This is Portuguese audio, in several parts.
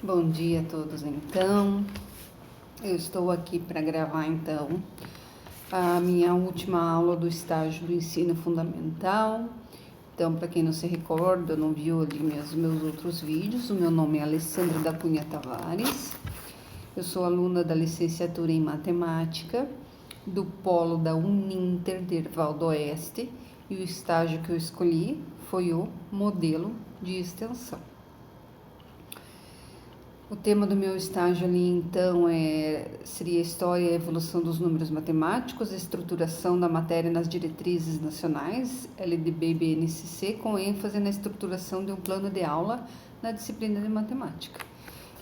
Bom dia a todos. Então, eu estou aqui para gravar então a minha última aula do estágio do ensino fundamental. Então, para quem não se recorda, não viu ali meus outros vídeos, o meu nome é Alessandra da Cunha Tavares. Eu sou aluna da licenciatura em matemática do polo da Uninter de Erval do Oeste, e o estágio que eu escolhi foi o modelo de extensão. O tema do meu estágio ali, então, seria a história e a evolução dos números matemáticos, a estruturação da matéria nas diretrizes nacionais, LDB e BNCC, com ênfase na estruturação de um plano de aula na disciplina de matemática.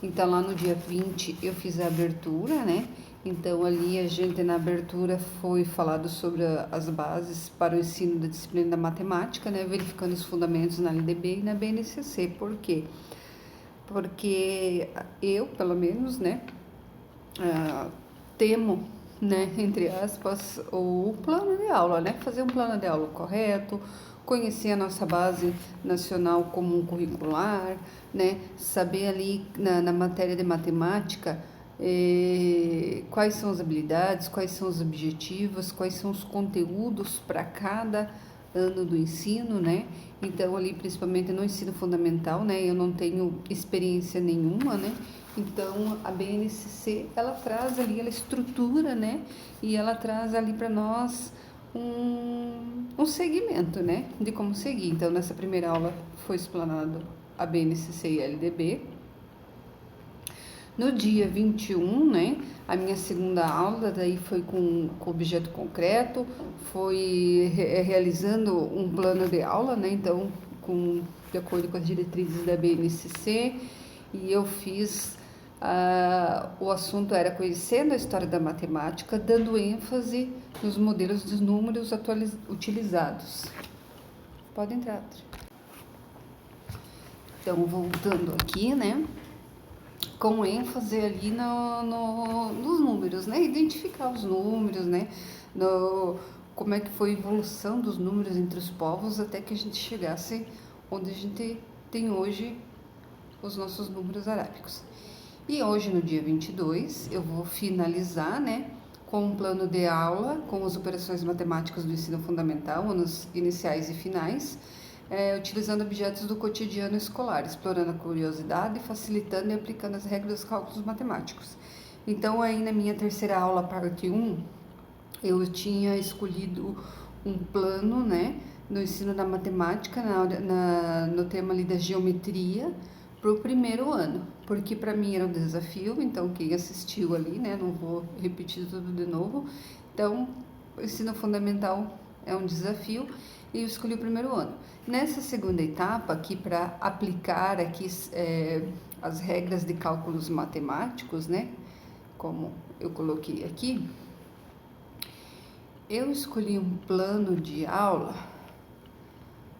Então, lá no dia 20, eu fiz a abertura, né? Então, ali a gente, na abertura, foi falado sobre as bases para o ensino da disciplina da matemática, né? Verificando os fundamentos na LDB e na BNCC. Por quê? Porque eu, pelo menos, né, temo, né, entre aspas, o plano de aula, né, fazer um plano de aula correto, conhecer a nossa base nacional comum curricular, né, saber ali na matéria de matemática quais são as habilidades, quais são os objetivos, quais são os conteúdos para cada ano do ensino, né? Então, ali, principalmente no ensino fundamental, né? Eu não tenho experiência nenhuma, né? Então, a BNCC, ela traz ali, ela estrutura, né? E ela traz ali para nós um segmento, né? De como seguir. Então, nessa primeira aula foi explanado a BNCC e a LDB. No dia 21, né, a minha segunda aula daí foi com objeto concreto, foi realizando um plano de aula, né, então, de acordo com as diretrizes da BNCC, e eu fiz, o assunto era conhecendo a história da matemática, dando ênfase nos modelos de números utilizados. Pode entrar. Então, voltando aqui, né, com ênfase ali nos números, né? Identificar os números, né? Como é que foi a evolução dos números entre os povos até que a gente chegasse onde a gente tem hoje os nossos números arábicos. E hoje, no dia 22, eu vou finalizar, né? Com um plano de aula, com as operações matemáticas do ensino fundamental, anos iniciais e finais, utilizando objetos do cotidiano escolar, explorando a curiosidade, facilitando e aplicando as regras dos cálculos matemáticos. Então, aí na minha terceira aula, parte 1, eu tinha escolhido um plano, né, no ensino da matemática, no tema ali da geometria, para o primeiro ano, porque para mim era um desafio, então quem assistiu ali, né, não vou repetir tudo de novo, então o ensino fundamental é um desafio e eu escolhi o primeiro ano. Nessa segunda etapa aqui, para aplicar aqui as regras de cálculos matemáticos, né, como eu coloquei aqui, eu escolhi um plano de aula,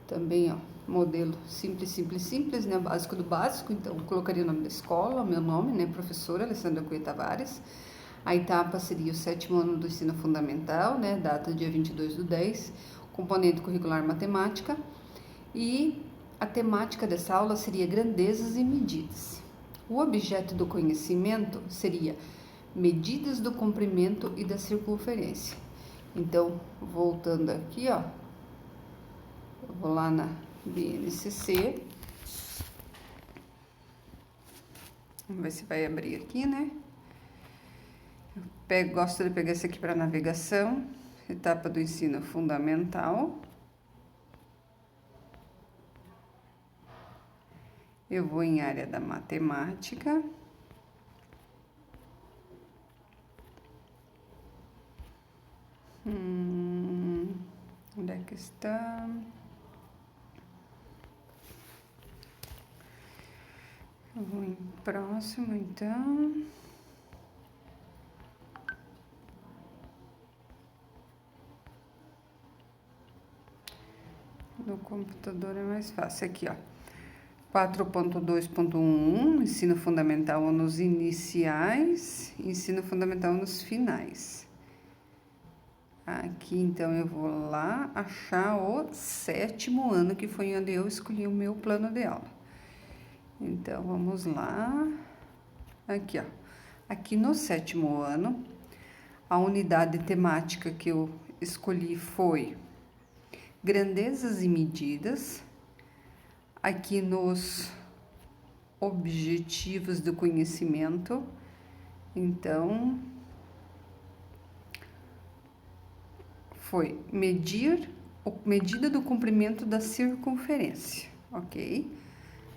também, ó, modelo simples, né, básico do básico, então colocaria o nome da escola, o meu nome, né, professora Alessandra Cunha Tavares. A etapa seria o 7º ano do ensino fundamental, né, data dia 22/10, componente curricular matemática, e a temática dessa aula seria grandezas e medidas. O objeto do conhecimento seria medidas do comprimento e da circunferência. Então, voltando aqui, ó, eu vou lá na BNCC, vamos ver se vai abrir aqui, né? Gosto de pegar esse aqui para navegação, etapa do ensino fundamental. Eu vou em área da matemática. Onde é que está? Eu vou em próximo, então. No computador é mais fácil. Aqui, ó. 4.2.1, ensino fundamental nos iniciais, ensino fundamental nos finais. Aqui, então, eu vou lá achar o 7º ano, que foi onde eu escolhi o meu plano de aula. Então, vamos lá. Aqui, ó. Aqui no 7º ano, a unidade temática que eu escolhi foi grandezas e medidas. Aqui nos objetivos do conhecimento, então, foi medida do comprimento da circunferência, ok?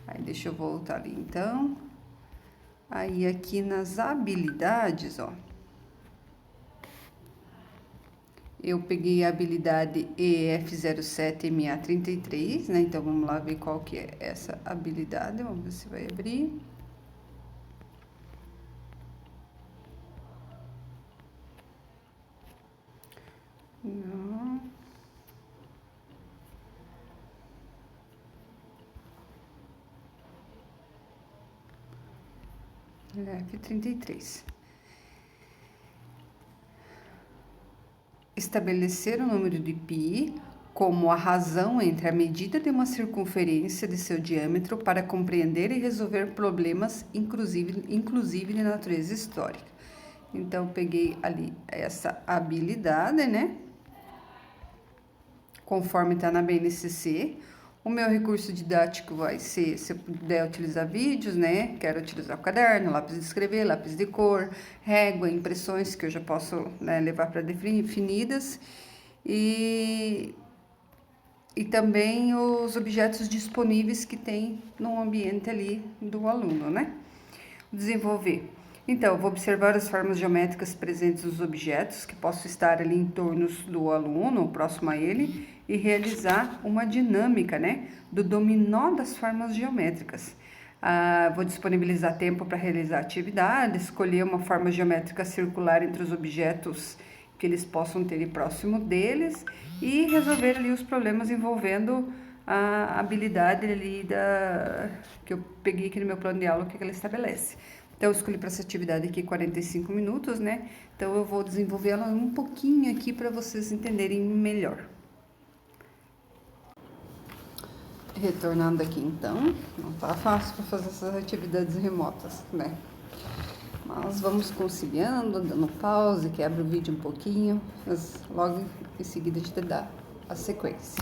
Aí, deixa eu voltar ali, então. Aí, aqui nas habilidades, ó. Eu peguei a habilidade EF07MA33, né? Então, vamos lá ver qual que é essa habilidade. Vamos ver se vai abrir. Não. F33. Estabelecer o número de π como a razão entre a medida de uma circunferência de seu diâmetro para compreender e resolver problemas, inclusive de natureza histórica. Então, peguei ali essa habilidade, né? Conforme está na BNCC. O meu recurso didático vai ser, se eu puder utilizar vídeos, né? Quero utilizar o caderno, lápis de escrever, lápis de cor, régua, impressões que eu já posso, né, levar para definidas. E também os objetos disponíveis que tem no ambiente ali do aluno, né? Desenvolver. Então, eu vou observar as formas geométricas presentes nos objetos que posso estar ali em torno do aluno, próximo a ele, e realizar uma dinâmica, né, do dominó das formas geométricas. Vou disponibilizar tempo para realizar a atividade, escolher uma forma geométrica circular entre os objetos que eles possam ter próximo deles e resolver ali os problemas envolvendo a habilidade ali que eu peguei aqui no meu plano de aula, o que ela estabelece. Então, eu escolhi para essa atividade aqui 45 minutos, né? Então, eu vou desenvolver ela um pouquinho aqui para vocês entenderem melhor. Retornando aqui, então, não tá fácil para fazer essas atividades remotas, né? Mas vamos conciliando, dando pause, quebra o vídeo um pouquinho, mas logo em seguida a gente dá a sequência.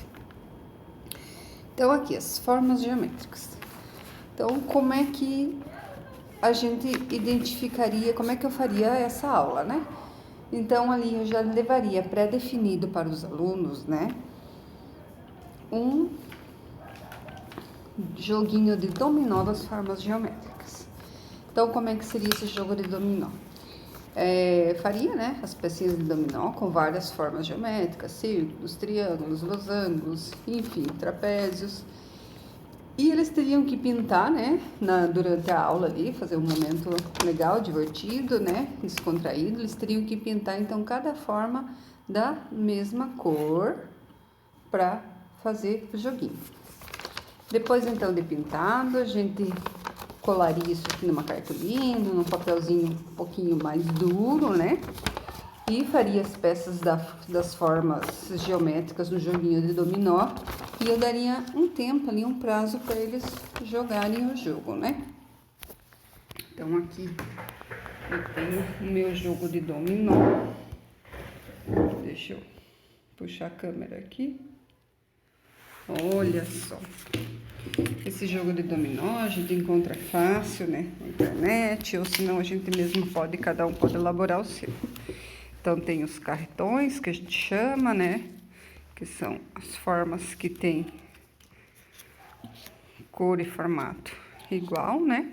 Então, aqui, as formas geométricas. Então, como é que a gente identificaria, como é que eu faria essa aula, né? Então, ali eu já levaria pré-definido para os alunos, né? Um joguinho de dominó das formas geométricas. Então, como é que seria esse jogo de dominó? Faria, né, as pecinhas de dominó com várias formas geométricas, círculos, triângulos, losangos, enfim, trapézios. E eles teriam que pintar, né, durante a aula ali, fazer um momento legal, divertido, né, descontraído. Eles teriam que pintar, então, cada forma da mesma cor para fazer o joguinho. Depois, então, de pintado, a gente colaria isso aqui numa cartolina, num papelzinho um pouquinho mais duro, né? E faria as peças das formas geométricas no joguinho de dominó. E eu daria um tempo ali, um prazo para eles jogarem o jogo, né? Então, aqui eu tenho o meu jogo de dominó. Deixa eu puxar a câmera aqui. Olha só. Esse jogo de dominó a gente encontra fácil, né, na internet, ou senão a gente mesmo cada um pode elaborar o seu. Então, tem os cartões, que a gente chama, né, que são as formas que tem cor e formato igual, né.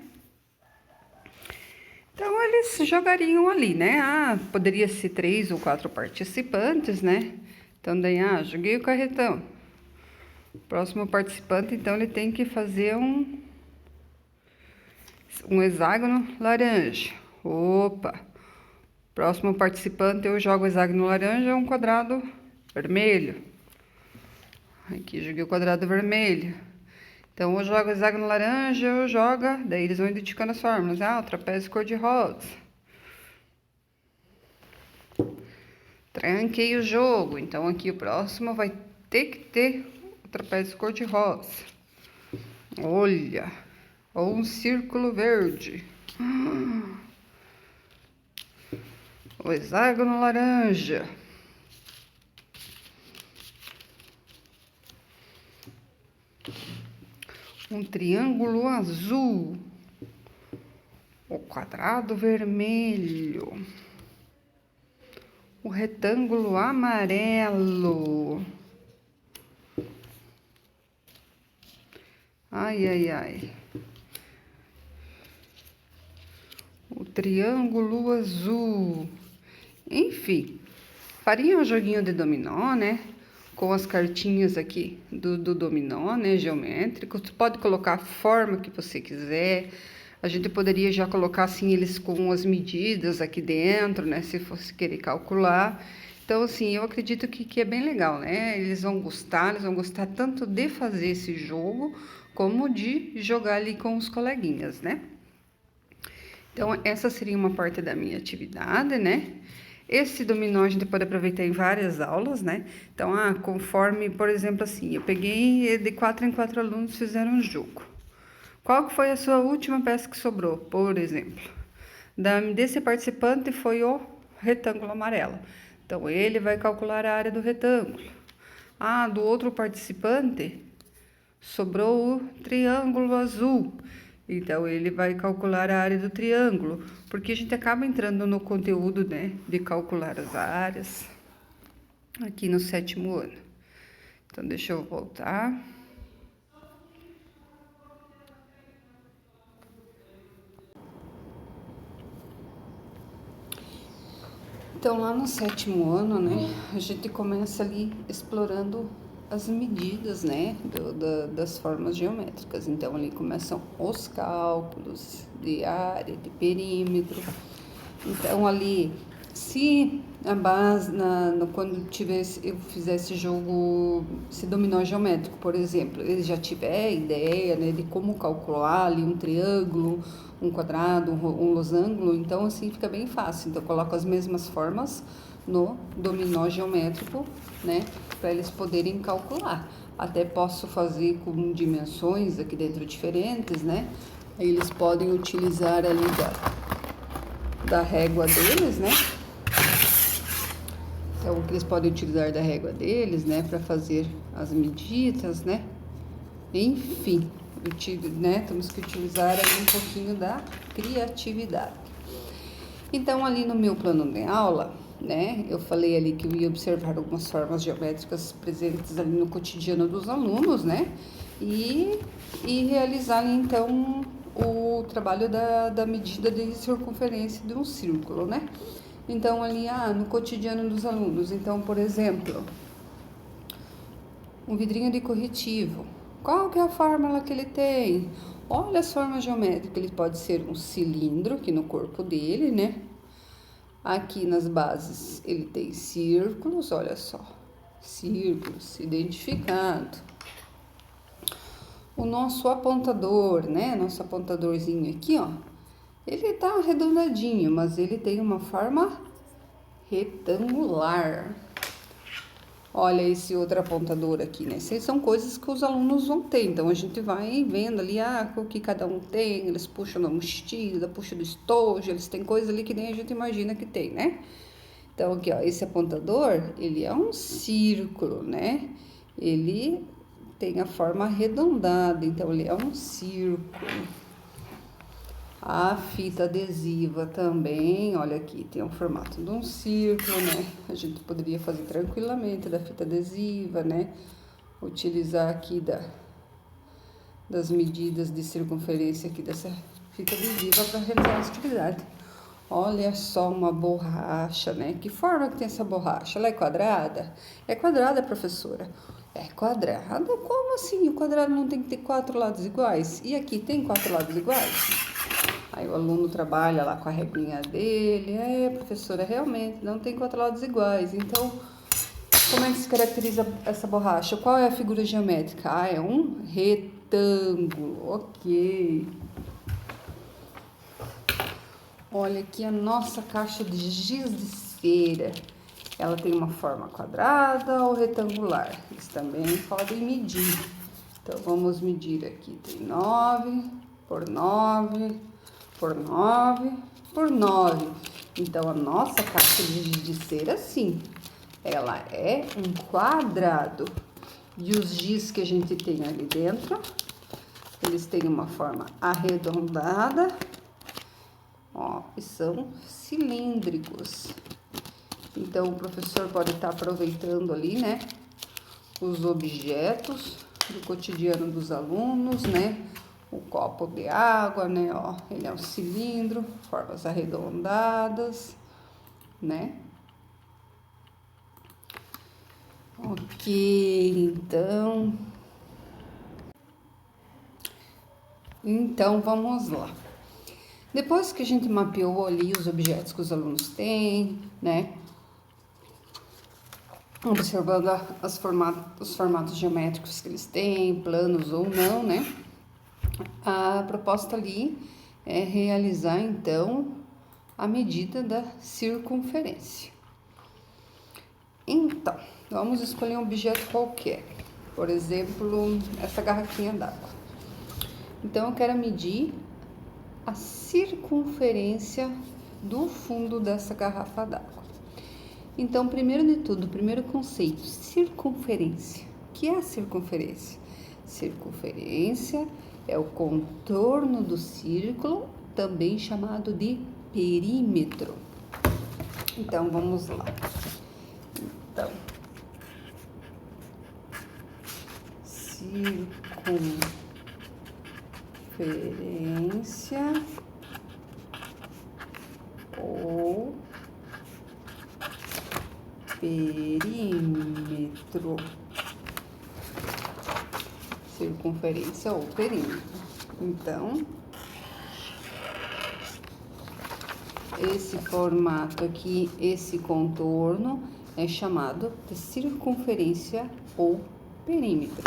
Então, eles jogariam ali, né, poderia ser 3 ou 4 participantes, né. Então, daí, joguei o carretão. O próximo participante, então, ele tem que fazer um hexágono laranja. Opa! Próximo participante, eu jogo o hexágono laranja, um quadrado vermelho. Aqui, joguei o quadrado vermelho. Então, eu jogo o hexágono laranja, daí eles vão identificando as fórmulas. O trapézio cor-de-rosa. Tranquei o jogo. Então, aqui o próximo vai ter que ter trapézio cor-de-rosa. Olha, ou um círculo verde. O hexágono laranja. Um triângulo azul. O quadrado vermelho. O retângulo amarelo. Ai, ai, ai. O triângulo azul. Enfim, faria um joguinho de dominó, né? Com as cartinhas aqui do dominó, né? Geométrico. Você pode colocar a forma que você quiser. A gente poderia já colocar assim eles com as medidas aqui dentro, né? Se fosse querer calcular. Então, assim, eu acredito que é bem legal, né? Eles vão gostar tanto de fazer esse jogo, como de jogar ali com os coleguinhas, né? Então, essa seria uma parte da minha atividade, né? Esse dominó a gente pode aproveitar em várias aulas, né? Então, conforme, por exemplo, assim, eu peguei de 4 em 4 alunos fizeram um jogo. Qual que foi a sua última peça que sobrou, por exemplo? Desse participante foi o retângulo amarelo. Então, ele vai calcular a área do retângulo. Do outro participante, sobrou o triângulo azul. Então, ele vai calcular a área do triângulo, porque a gente acaba entrando no conteúdo, né, de calcular as áreas, aqui no 7º ano. Então, deixa eu voltar. Então, lá no 7º ano, né, a gente começa ali explorando as medidas, né, das formas geométricas. Então, ali começam os cálculos de área, de perímetro. Então, ali, se a base, quando eu fizesse jogo, se dominó geométrico, por exemplo, ele já tiver ideia, né, de como calcular ali um triângulo, um quadrado, um losango, então assim fica bem fácil. Então, eu coloco as mesmas formas no dominó geométrico, né, para eles poderem calcular. Até posso fazer com dimensões aqui dentro diferentes, né, aí eles podem utilizar ali da régua deles, né, então o que eles podem utilizar da régua deles, né, para fazer as medidas, né, enfim, né, temos que utilizar aí um pouquinho da criatividade. Então, ali no meu plano de aula, né, eu falei ali que eu ia observar algumas formas geométricas presentes ali no cotidiano dos alunos, né, e realizar ali, então, o trabalho da medida de circunferência de um círculo, né. Então, ali, no cotidiano dos alunos, então, por exemplo, um vidrinho de corretivo. Qual que é a fórmula que ele tem? Olha as formas geométricas, ele pode ser um cilindro aqui no corpo dele, né? Aqui nas bases ele tem círculos, olha só, círculos identificado. O nosso apontador, né? Nosso apontadorzinho aqui, ó, ele tá arredondadinho, mas ele tem uma forma retangular. Olha esse outro apontador aqui, né? Essas são coisas que os alunos vão ter. Então, a gente vai vendo ali, o que cada um tem. Eles puxam da mochila, puxam do estojo. Eles têm coisa ali que nem a gente imagina que tem, né? Então, aqui, ó, esse apontador, ele é um círculo, né? Ele tem a forma arredondada, então, ele é um círculo. A fita adesiva também, olha aqui, tem o formato de um círculo, né? A gente poderia fazer tranquilamente da fita adesiva, né? Utilizar aqui das medidas de circunferência aqui dessa fita adesiva para realizar a atividade. Olha só uma borracha, né? Que forma que tem essa borracha? Ela é quadrada? É quadrada, professora? É quadrada? Como assim? O quadrado não tem que ter 4 lados iguais? E aqui tem 4 lados iguais? Aí o aluno trabalha lá com a regrinha dele. Professora, realmente não tem 4 lados iguais. Então, como é que se caracteriza essa borracha? Qual é a figura geométrica? É um retângulo. Ok. Olha aqui a nossa caixa de giz de cera. Ela tem uma forma quadrada ou retangular. Eles também podem medir. Então, vamos medir aqui. Tem 9 por 9 por 9 por 9. Então, a nossa caixa de giz de cera, sim, ela é um quadrado. E os giz que a gente tem ali dentro, eles têm uma forma arredondada, ó, e são cilíndricos. Então, o professor pode estar aproveitando ali, né, os objetos do cotidiano dos alunos, né? O copo de água, né? Ó, ele é um cilindro, formas arredondadas, né? Ok, então vamos lá. Depois que a gente mapeou ali os objetos que os alunos têm, né? Observando os formatos geométricos que eles têm, planos ou não, né? A proposta ali é realizar, então, a medida da circunferência. Então, vamos escolher um objeto qualquer. Por exemplo, essa garrafinha d'água. Então, eu quero medir a circunferência do fundo dessa garrafa d'água. Então, primeiro de tudo, primeiro conceito, circunferência. O que é a circunferência? Circunferência é o contorno do círculo, também chamado de perímetro. Então, vamos lá. Então, circunferência ou perímetro. Circunferência ou perímetro. Então, esse formato aqui, esse contorno é chamado de circunferência ou perímetro.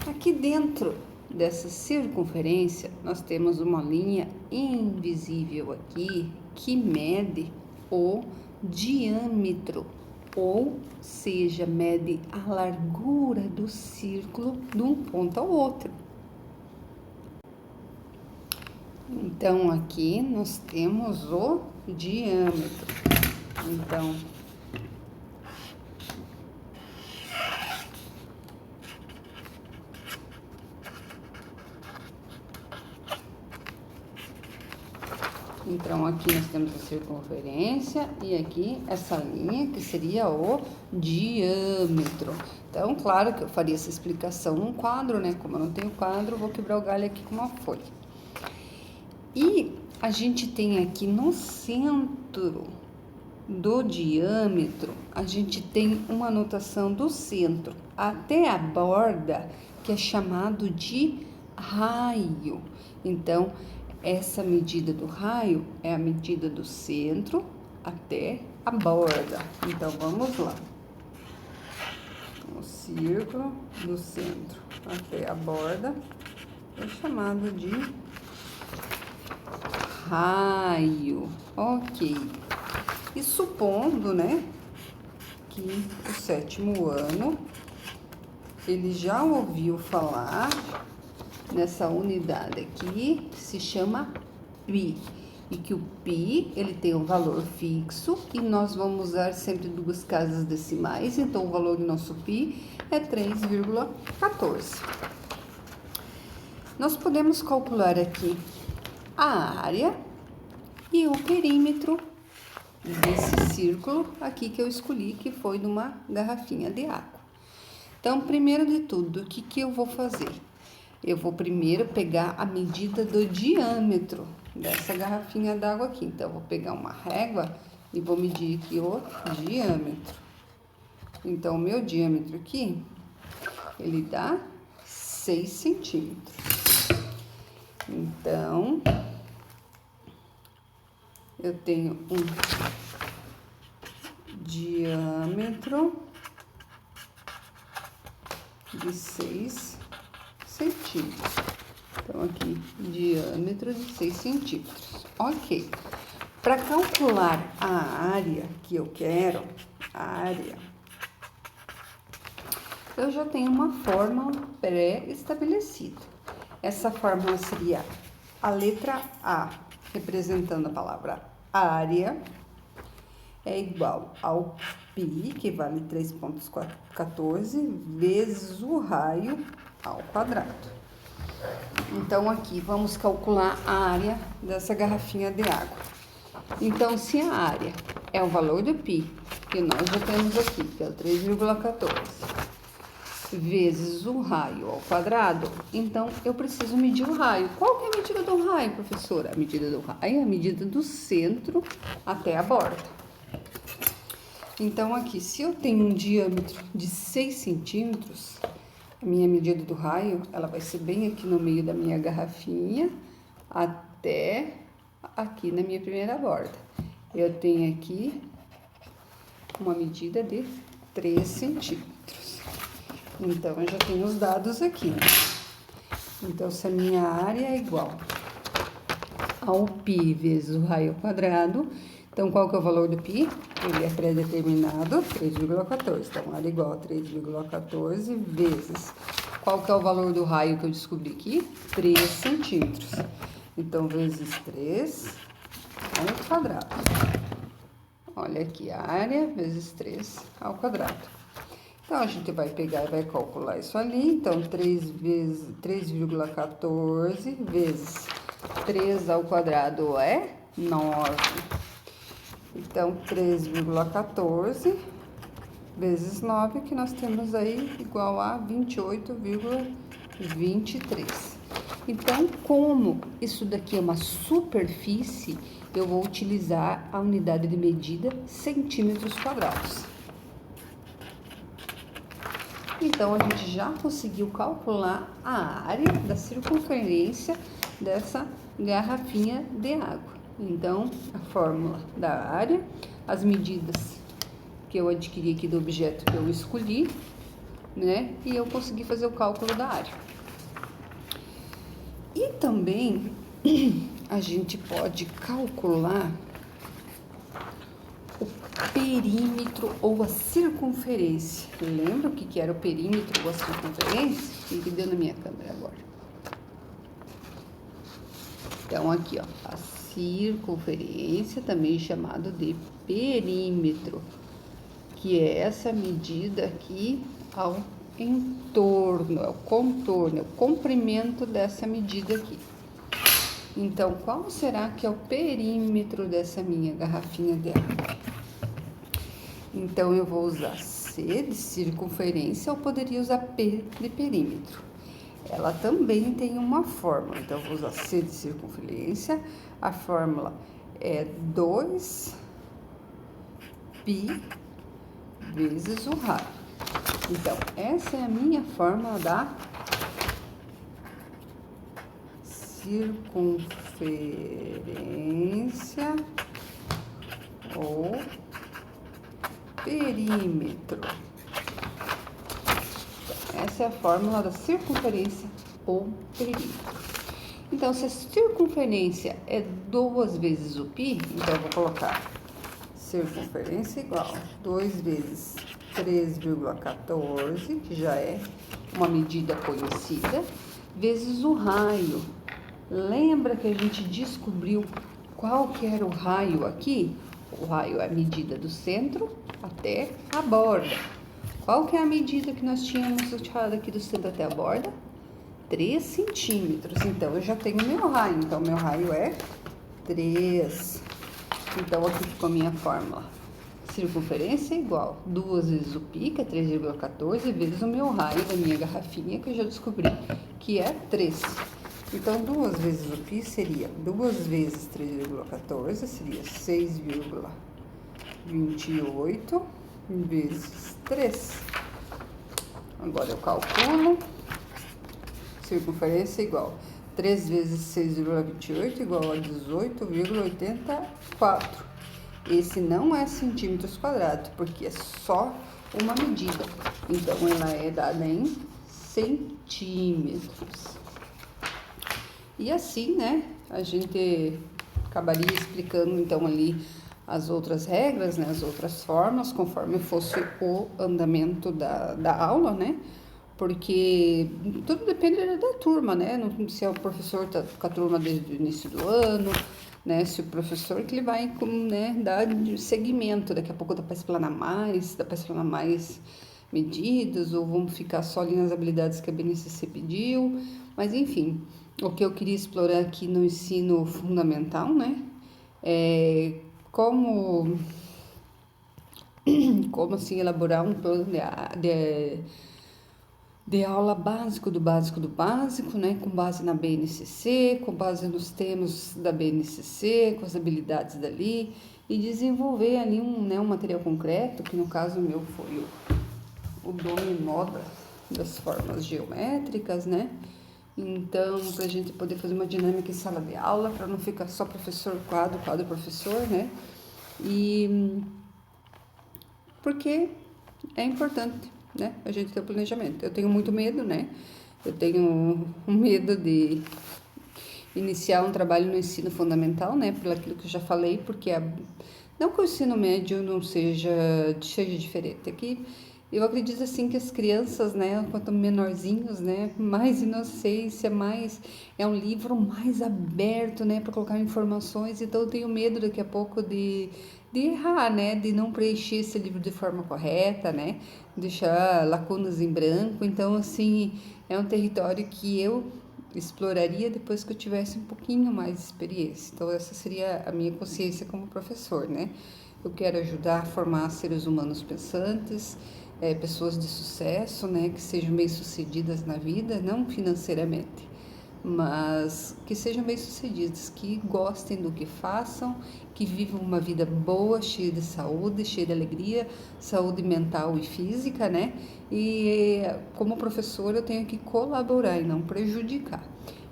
Aqui dentro dessa circunferência, nós temos uma linha invisível aqui que mede o diâmetro, ou seja, mede a largura do círculo de um ponto ao outro. Então, aqui nós temos o diâmetro. Então, aqui nós temos a circunferência e aqui essa linha que seria o diâmetro. Então, claro que eu faria essa explicação num quadro, né? Como eu não tenho quadro, vou quebrar o galho aqui com uma folha. E a gente tem aqui no centro do diâmetro, a gente tem uma anotação do centro até a borda, que é chamado de raio. Então, essa medida do raio é a medida do centro até a borda. Então, vamos lá. O círculo do centro até a borda é chamado de raio. Ok. E supondo, né, que o 7º ano ele já ouviu falar nessa unidade aqui, que se chama pi, e que o pi ele tem um valor fixo e nós vamos usar sempre 2 casas decimais, então o valor do nosso pi é 3,14. Nós podemos calcular aqui a área e o perímetro desse círculo aqui que eu escolhi, que foi de uma garrafinha de água. Então, primeiro de tudo, o que eu vou fazer? Eu vou primeiro pegar a medida do diâmetro dessa garrafinha d'água aqui. Então, eu vou pegar uma régua e vou medir aqui o diâmetro. Então, o meu diâmetro aqui, ele dá 6 centímetros. Então, eu tenho um diâmetro de 6 centímetros. Então, aqui, diâmetro de 6 centímetros. Ok. Para calcular a área que eu quero, eu já tenho uma fórmula pré-estabelecida. Essa fórmula seria a letra A, representando a palavra área, é igual ao π, que vale 3,14, vezes o raio ao quadrado. Então, aqui, vamos calcular a área dessa garrafinha de água. Então, se a área é o valor do π, que nós já temos aqui, que é o 3,14, vezes o raio ao quadrado, então eu preciso medir o raio. Qual que é a medida do raio, professora? A medida do raio é a medida do centro até a borda. Então, aqui, se eu tenho um diâmetro de 6 centímetros, a minha medida do raio, ela vai ser bem aqui no meio da minha garrafinha, até aqui na minha primeira borda. Eu tenho aqui uma medida de 3 centímetros. Então, eu já tenho os dados aqui. Então, se a minha área é igual ao π vezes o raio ao quadrado, então, qual que é o valor do π? Ele é pré-determinado, 3,14. Então, área igual a 3,14 vezes... Qual que é o valor do raio que eu descobri aqui? 3 centímetros. Então, vezes 3 ao quadrado. Olha aqui, a área vezes 3 ao quadrado. Então, a gente vai pegar e vai calcular isso ali. Então, 3,14 vezes 3 ao quadrado é 9. Então, 3,14 vezes 9, que nós temos aí igual a 28,23. Então, como isso daqui é uma superfície, eu vou utilizar a unidade de medida centímetros quadrados. Então, a gente já conseguiu calcular a área da circunferência dessa garrafinha de água. Então, a fórmula da área, as medidas que eu adquiri aqui do objeto que eu escolhi, né? E eu consegui fazer o cálculo da área. E também a gente pode calcular o perímetro ou a circunferência. Lembra o que era o perímetro ou a circunferência? O que deu na minha câmera agora? Então, aqui, ó, a circunferência, também chamado de perímetro, que é essa medida aqui ao entorno, é o contorno, é o comprimento dessa medida aqui. Então, qual será que é o perímetro dessa minha garrafinha de água? Então, eu vou usar C de circunferência ou poderia usar P de perímetro. Ela também tem uma fórmula, então eu vou usar C de circunferência, a fórmula é 2π vezes o raio. Então, essa é a minha fórmula da circunferência ou perímetro. Essa é a fórmula da circunferência ou perímetro. Então, se a circunferência é 2 vezes o π, então eu vou colocar circunferência igual 2 vezes 3,14, que já é uma medida conhecida, vezes o raio. Lembra que a gente descobriu qual que era o raio aqui? O raio é a medida do centro até a borda. Qual que é a medida que nós tínhamos utilizado aqui do centro até a borda? 3 centímetros. Então, eu já tenho meu raio. Então, meu raio é 3. Então, aqui ficou a minha fórmula. Circunferência é igual 2 vezes o π, que é 3,14, vezes o meu raio da minha garrafinha, que eu já descobri, que é 3. Então, 2 vezes o π seria 2 vezes 3,14, seria 6,28 vezes 3. Agora eu calculo. Circunferência igual 3 vezes 6,28 igual a 18,84. Esse não é centímetros quadrados, porque é só uma medida. Então, ela é dada em centímetros. E assim, né, a gente acabaria explicando, então, ali as outras regras, né, as outras formas, conforme fosse o andamento da aula, né? porque tudo depende da turma, né? Não, se é o professor tá com a turma desde o início do ano, né? Se o professor que ele vai, né, dar seguimento, daqui a pouco dá para explanar mais medidas, ou vamos ficar só ali nas habilidades que a BNCC pediu, mas enfim, o que eu queria explorar aqui no ensino fundamental, né? É como, como assim elaborar um plano de aula básico do básico, né, com base na BNCC, com base nos temas da BNCC, com as habilidades dali, e desenvolver ali um material concreto, que no caso meu foi o dominó das formas geométricas, né? Então, para a gente poder fazer uma dinâmica em sala de aula, para não ficar só professor, quadro, professor, né? E porque é importante, né? A gente ter o planejamento. Eu tenho muito medo, né? Eu tenho um medo de iniciar um trabalho no ensino fundamental, né? Por aquilo que eu já falei, porque não que o ensino médio não seja diferente, é que eu acredito assim que as crianças, né, quanto menorzinhos, né, mais inocência, mais é um livro mais aberto, né, para colocar informações. Então eu tenho medo daqui a pouco de errar, né, de não preencher esse livro de forma correta, né, deixar lacunas em branco. Então assim é um território que eu exploraria depois que eu tivesse um pouquinho mais de experiência. Então essa seria a minha consciência como professor, né? Eu quero ajudar a formar seres humanos pensantes, pessoas de sucesso, né? Que sejam bem-sucedidas na vida, não financeiramente, mas que sejam bem-sucedidas, que gostem do que façam, que vivam uma vida boa, cheia de saúde, cheia de alegria, saúde mental e física, né? E como professora eu tenho que colaborar e não prejudicar.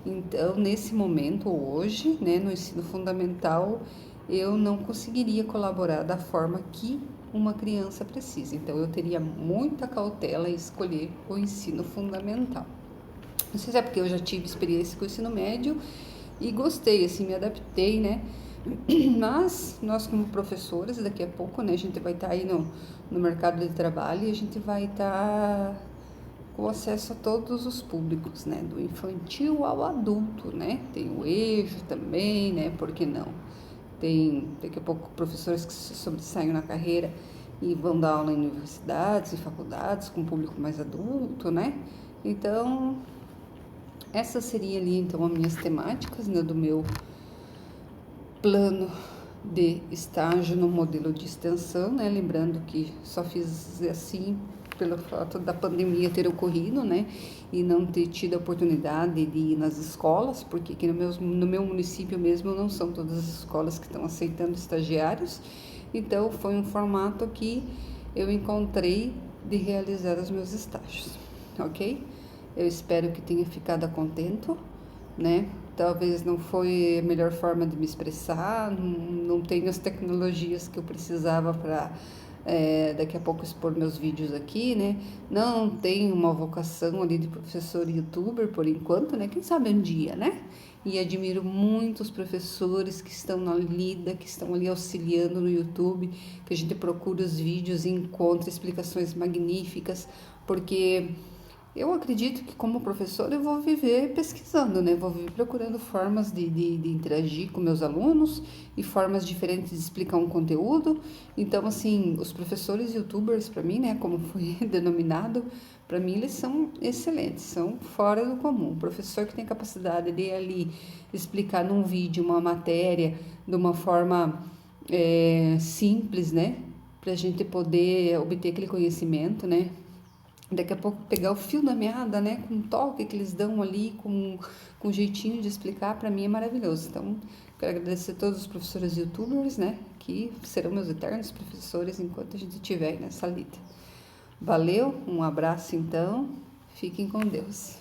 Então, nesse momento, hoje, né, no ensino fundamental, eu não conseguiria colaborar da forma que uma criança precisa. Então, eu teria muita cautela em escolher o ensino fundamental. Não sei se é porque eu já tive experiência com o ensino médio e gostei, assim, me adaptei, né? Mas nós como professores, daqui a pouco, né, a gente vai estar aí no mercado de trabalho e a gente vai estar com acesso a todos os públicos, né? Do infantil ao adulto, né? Tem o EJO também, né? Por que não? Tem daqui a pouco professores que se sobressaem na carreira e vão dar aula em universidades e faculdades com público mais adulto, né? Então, essas seriam ali, então, as minhas temáticas, né, do meu plano de estágio no modelo de extensão, né? Lembrando que só fiz assim pelo fato da pandemia ter ocorrido, né? E não ter tido a oportunidade de ir nas escolas, porque aqui no meu município mesmo não são todas as escolas que estão aceitando estagiários. Então, foi um formato que eu encontrei de realizar os meus estágios, ok? Eu espero que tenha ficado contente, né? Talvez não foi a melhor forma de me expressar, não tenho as tecnologias que eu precisava para daqui a pouco expor meus vídeos aqui, né? Não tenho uma vocação ali de professor e youtuber por enquanto, né? Quem sabe um dia, né? E admiro muito os professores que estão na lida, que estão ali auxiliando no YouTube, que a gente procura os vídeos e encontra explicações magníficas, porque eu acredito que como professora eu vou viver pesquisando, né? Vou viver procurando formas de interagir com meus alunos e formas diferentes de explicar um conteúdo. Então, assim, os professores youtubers, para mim, né, como foi denominado, para mim eles são excelentes, são fora do comum. O professor que tem capacidade de ali explicar num vídeo uma matéria de uma forma simples, né? Para a gente poder obter aquele conhecimento, né? Daqui a pouco pegar o fio da meada, né, com o toque que eles dão ali, com jeitinho de explicar, para mim é maravilhoso. Então, quero agradecer a todos os professores youtubers, né, que serão meus eternos professores enquanto a gente estiver nessa lida. Valeu, um abraço então, fiquem com Deus.